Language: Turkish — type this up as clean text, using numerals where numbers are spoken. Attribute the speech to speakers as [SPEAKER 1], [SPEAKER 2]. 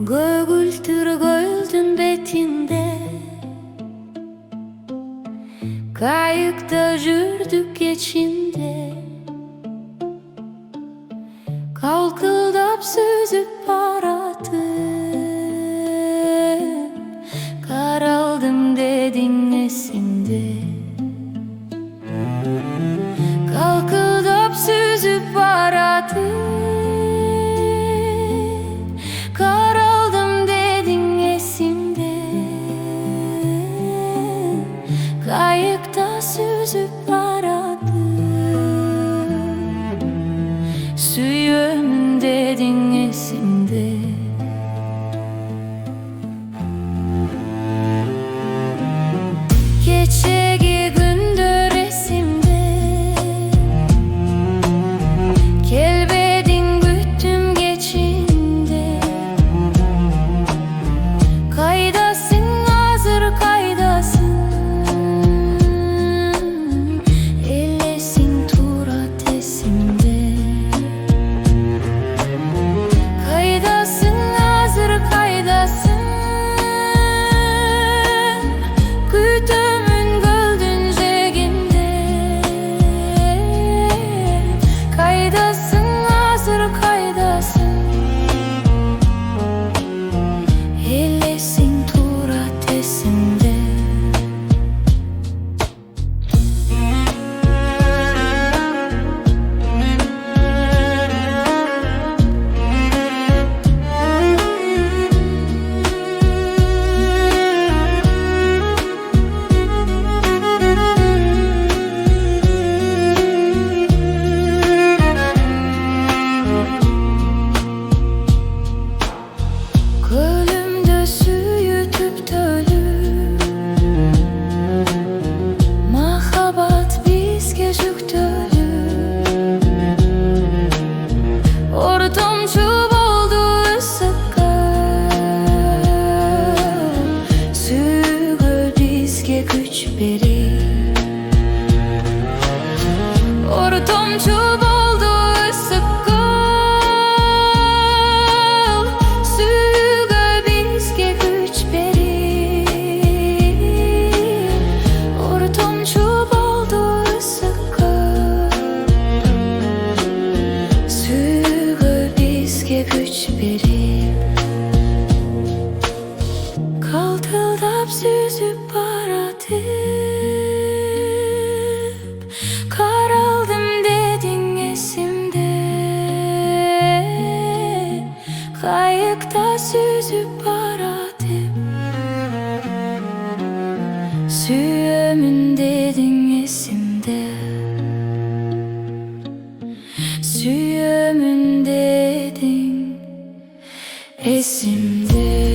[SPEAKER 1] Kogultur koyuldun betinde, kayıkta jürdük geçinde. Kalkıldap süzüp baradım, karaldım dedin esinde. Kalkıldap süzüp baradım, karaldım dedin esimde. Kayıkta süzüp baradım, suyum dedin esimde. Geçegi gündür esimde, kelbedin güttüm geçinde. Kaydasın hazır kaydasın, ellesin turat esimde. Kaydasın hazır kaydasın, gütümün güldün jeginde. Kaydasın hazır kaydasın, ellesin turat esimde. Gölümde süyütüp tölü, mahabat bizge жүктөлү. Ortomчу болду ысыкка, сүйгүл бизге күч берип. Ortomчу болду ысыкка, sүйgүл бизге күч берип. Ortomчу болду ысыкка, sүйgүл бизге күч берип. Калтылдап сүзүп баратып, каралдым dedin esimde. Kayıkta süzüp baradım, suyumun dedin esimde. Suyumun dedin esimde.